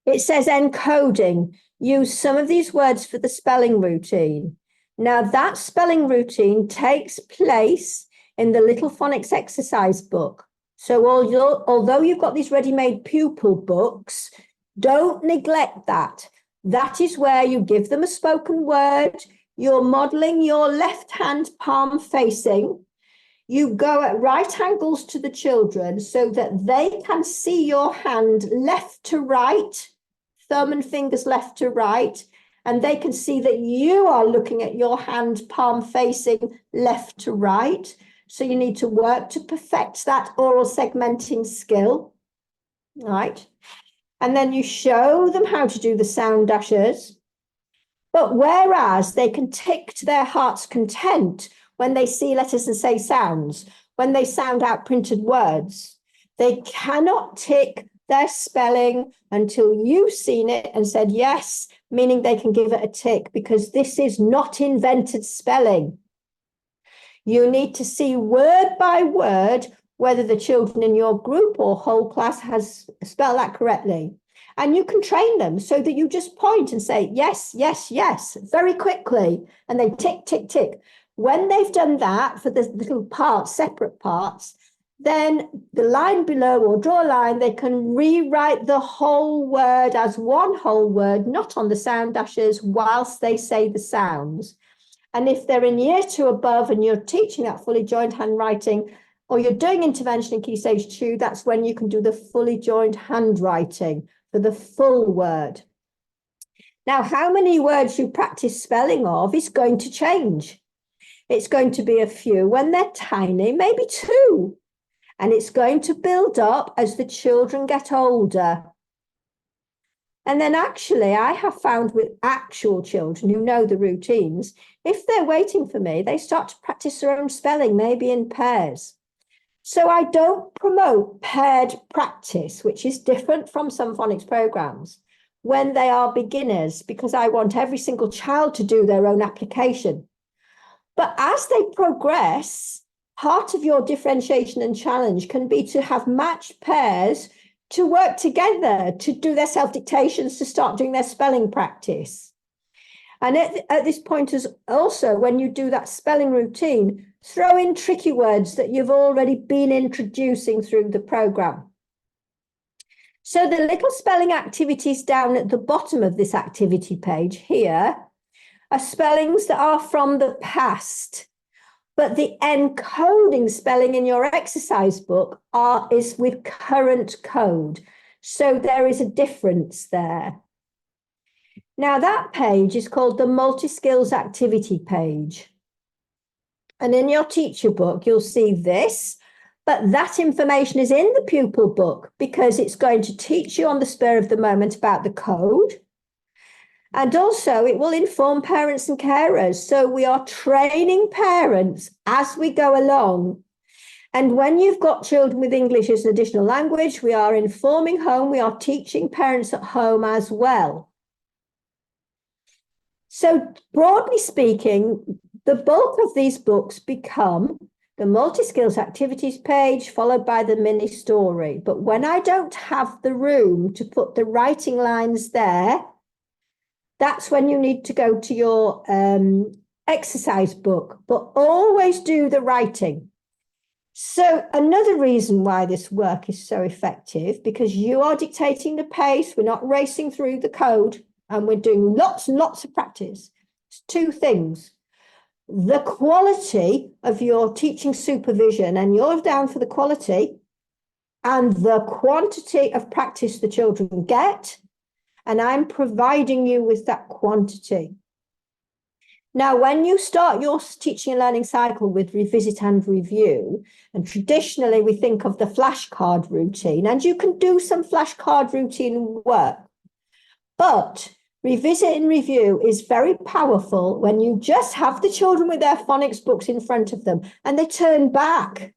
It says encoding. Use some of these words for the spelling routine. Now, that spelling routine takes place in the Little Phonics exercise book. So although you've got these ready-made pupil books, don't neglect that. That is where you give them a spoken word. You're modeling your left hand palm facing. You go at right angles to the children so that they can see your hand left to right, thumb and fingers left to right, and they can see that you are looking at your hand palm facing left to right. So you need to work to perfect that oral segmenting skill, right? And then you show them how to do the sound dashes. But whereas they can tick to their heart's content when they see letters and say sounds, when they sound out printed words, they cannot tick their spelling until you've seen it and said yes, meaning they can give it a tick, because this is not invented spelling. You need to see word by word whether the children in your group or whole class has spelled that correctly. And you can train them so that you just point and say, yes, yes, yes, very quickly. And they tick, tick, tick. When they've done that for the little parts, separate parts, then the line below, or draw a line, they can rewrite the whole word as one whole word, not on the sound dashes, whilst they say the sounds. And if they're in year 2 above and you're teaching that fully joined handwriting, or you're doing intervention in Key Stage 2, that's when you can do the fully joined handwriting for the full word. Now, how many words you practice spelling of is going to change. It's going to be a few when they're tiny, maybe 2. And it's going to build up as the children get older. And then actually, I have found with actual children who know the routines, if they're waiting for me, they start to practice their own spelling, maybe in pairs. So I don't promote paired practice, which is different from some phonics programs, when they are beginners, because I want every single child to do their own application. But as they progress, part of your differentiation and challenge can be to have matched pairs to work together, to do their self-dictations, to start doing their spelling practice. And at this point, as also, when you do that spelling routine, throw in tricky words that you've already been introducing through the program. So the little spelling activities down at the bottom of this activity page here are spellings that are from the past, but the encoding spelling in your exercise book is with current code. So there is a difference there. Now that page is called the multi-skills activity page. And in your teacher book, you'll see this, but that information is in the pupil book because it's going to teach you on the spur of the moment about the code. And also it will inform parents and carers. So we are training parents as we go along. And when you've got children with English as an additional language, we are informing home, we are teaching parents at home as well. So broadly speaking, the bulk of these books become the multi-skills activities page followed by the mini story. But when I don't have the room to put the writing lines there, that's when you need to go to your exercise book, but always do the writing. So another reason why this work is so effective, because you are dictating the pace, we're not racing through the code, and we're doing lots and lots of practice. It's two things. The quality of your teaching supervision, and you're down for the quality, and the quantity of practice the children get, and I'm providing you with that quantity. Now, when you start your teaching and learning cycle with revisit and review, and traditionally we think of the flashcard routine, and you can do some flashcard routine work, but revisit and review is very powerful when you just have the children with their phonics books in front of them and they turn back.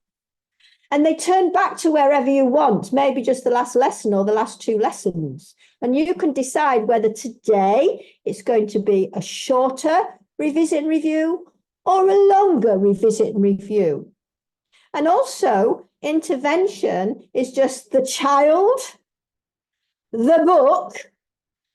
And they turn back to wherever you want, maybe just the last lesson or the last two lessons. And you can decide whether today it's going to be a shorter revisit and review or a longer revisit and review. And also, intervention is just the child, the book,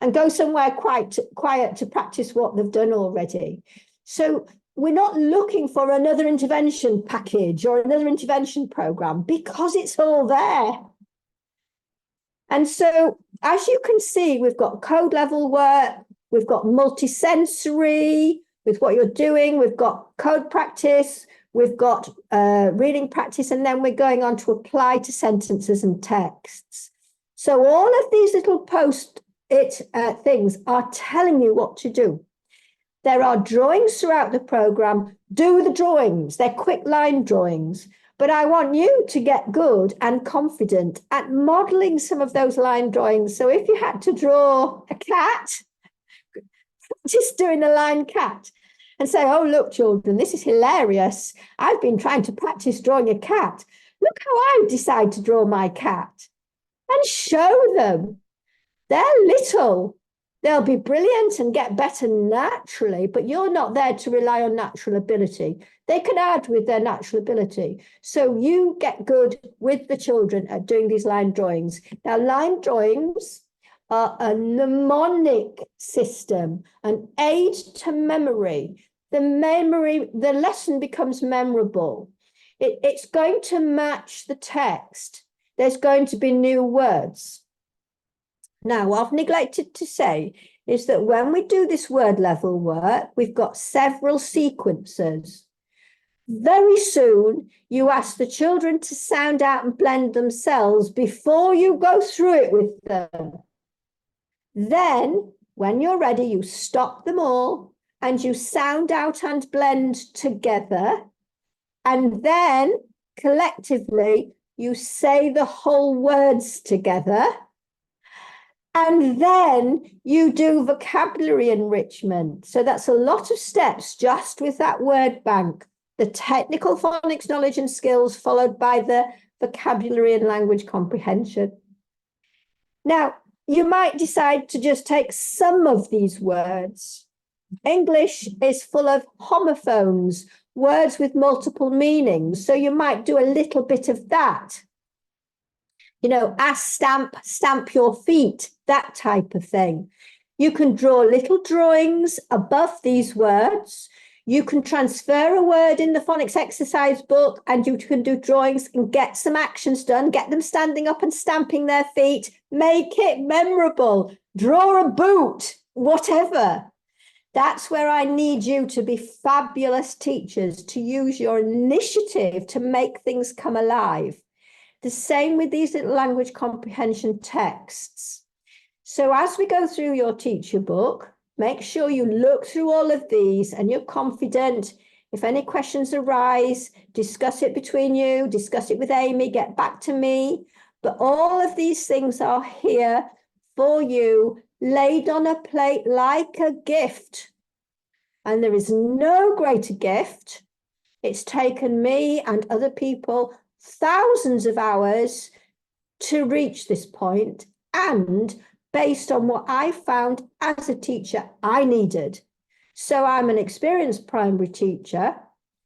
and go somewhere quite quiet to practice what they've done already. So we're not looking for another intervention package or another intervention program because it's all there. And so, as you can see, we've got code level work, we've got multisensory with what you're doing, we've got code practice, we've got reading practice, and then we're going on to apply to sentences and texts. So all of these little things are telling you what to do. There are drawings throughout the program. Do the drawings. They're quick line drawings. But I want you to get good and confident at modeling some of those line drawings. So if you had to draw a cat, just doing a line cat and say, oh, look, children, this is hilarious. I've been trying to practice drawing a cat. Look how I decide to draw my cat. And show them. They're little. They'll be brilliant and get better naturally, but you're not there to rely on natural ability. They can add with their natural ability. So you get good with the children at doing these line drawings. Now, line drawings are a mnemonic system, an aid to memory. The lesson becomes memorable. It's going to match the text. There's going to be new words. Now, what I've neglected to say is that when we do this word level work, we've got several sequences. Very soon, you ask the children to sound out and blend themselves before you go through it with them. Then, when you're ready, you stop them all and you sound out and blend together. And then, collectively, you say the whole words together. And then you do vocabulary enrichment. So that's a lot of steps just with that word bank. The technical phonics knowledge and skills followed by the vocabulary and language comprehension. Now, you might decide to just take some of these words. English is full of homophones, words with multiple meanings. So you might do a little bit of that. You know, stamp your feet, that type of thing. You can draw little drawings above these words. You can transfer a word in the phonics exercise book, and you can do drawings and get some actions done, get them standing up and stamping their feet, make it memorable, draw a boot, whatever. That's where I need you to be fabulous teachers, to use your initiative to make things come alive. The same with these little language comprehension texts. So as we go through your teacher book, make sure you look through all of these and you're confident. If any questions arise, discuss it between you, discuss it with Amy, get back to me. But all of these things are here for you, laid on a plate like a gift. And there is no greater gift. It's taken me and other people thousands of hours to reach this point, and based on what I found as a teacher I needed. So I'm an experienced primary teacher,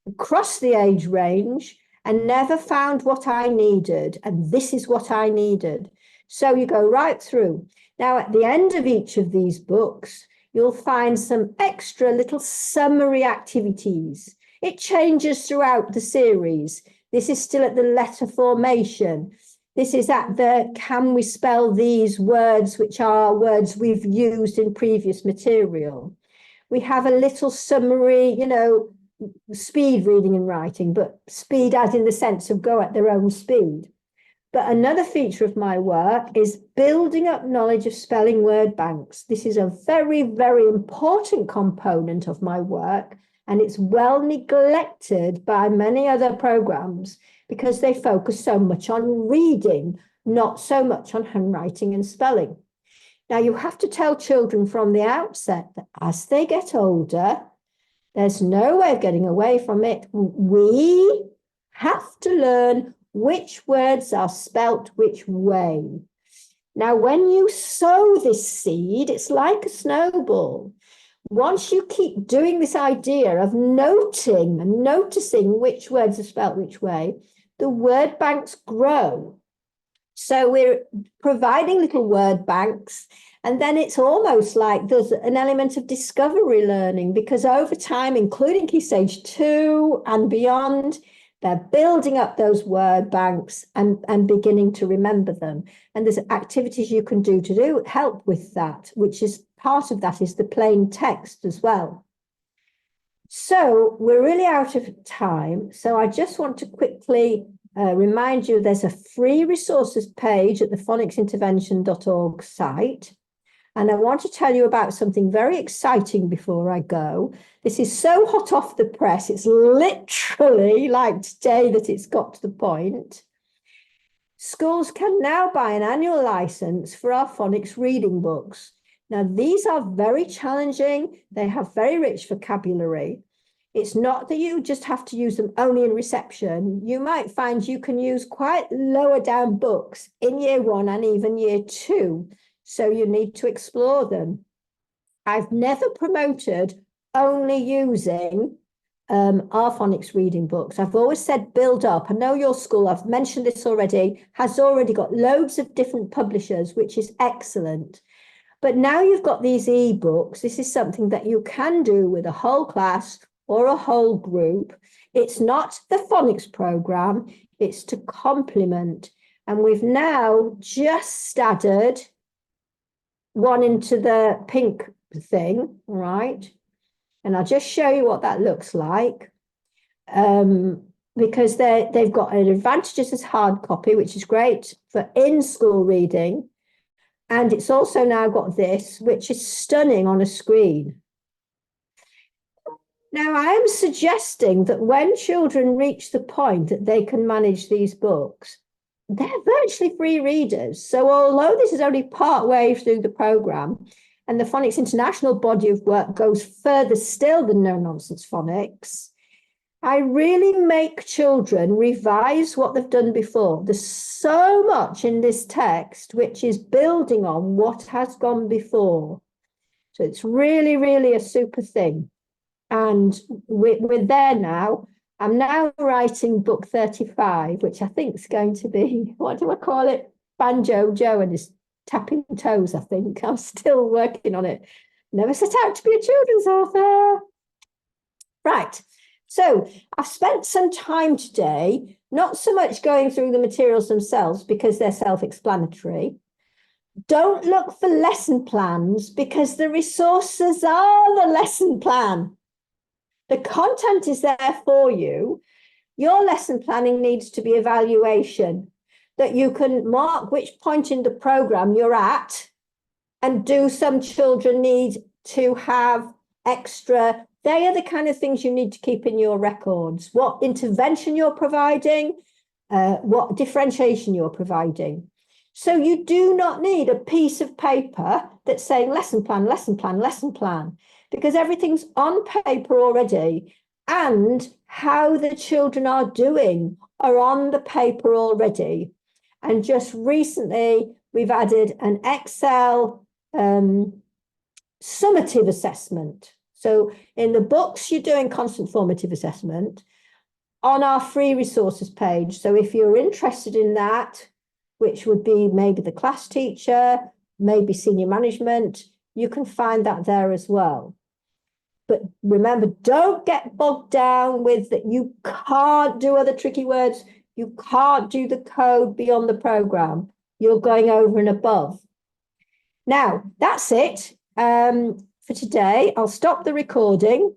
across the age range, and never found what I needed. And this is what I needed. So you go right through. Now, at the end of each of these books, you'll find some extra little summary activities. It changes throughout the series. This is still at the letter formation. This is at the can we spell these words, which are words we've used in previous material. We have a little summary, speed reading and writing, but speed as in the sense of go at their own speed. But another feature of my work is building up knowledge of spelling word banks. This is a very, very important component of my work, and it's well neglected by many other programs because they focus so much on reading, not so much on handwriting and spelling. Now, you have to tell children from the outset that as they get older, there's no way of getting away from it. We have to learn which words are spelt which way. Now, when you sow this seed, it's like a snowball. Once you keep doing this idea of noting and noticing which words are spelt which way, the word banks grow. So we're providing little word banks, and then it's almost like there's an element of discovery learning, because over time, including Key Stage 2 and beyond, they're building up those word banks and beginning to remember them. And there's activities you can do to help with that, which is part of that is the plain text as well. So we're really out of time. So I just want to quickly remind you there's a free resources page at the phonicsintervention.org site. And I want to tell you about something very exciting before I go. This is so hot off the press. It's literally like today that it's got to the point. Schools can now buy an annual license for our phonics reading books. Now, these are very challenging. They have very rich vocabulary. It's not that you just have to use them only in reception. You might find you can use quite lower down books in year 1 and even year 2. So you need to explore them. I've never promoted only using our phonics reading books. I've always said build up. I know your school, I've mentioned this already, has already got loads of different publishers, which is excellent. But now you've got these ebooks. This is something that you can do with a whole class or a whole group. It's not the phonics program, it's to complement. And we've now just added one into the pink thing, right? And I'll just show you what that looks like. Because they've got an advantages as hard copy, which is great for in-school reading. And it's also now got this, which is stunning on a screen. Now, I'm suggesting that when children reach the point that they can manage these books, they're virtually free readers. So although this is only part way through the program, and the Phonics International body of work goes further still than No Nonsense Phonics, I really make children revise what they've done before. There's so much in this text which is building on what has gone before. So it's really, really a super thing. And we're there now. I'm now writing book 35, which I think is going to be, what do I call it? Banjo Joe and his tapping toes, I think. I'm still working on it. Never set out to be a children's author. Right. So I've spent some time today, not so much going through the materials themselves because they're self-explanatory. Don't look for lesson plans because the resources are the lesson plan. The content is there for you. Your lesson planning needs to be evaluation, that you can mark which point in the program you're at, and do some children need to have extra. They are the kind of things you need to keep in your records. What intervention you're providing, what differentiation you're providing. So you do not need a piece of paper that's saying lesson plan, lesson plan, lesson plan, because everything's on paper already, and how the children are doing are on the paper already. And just recently, we've added an Excel summative assessment. So in the books, you're doing constant formative assessment on our free resources page. So if you're interested in that, which would be maybe the class teacher, maybe senior management, you can find that there as well. But remember, don't get bogged down with that you can't do other tricky words. You can't do the code beyond the program. You're going over and above. Now, that's it for today. I'll stop the recording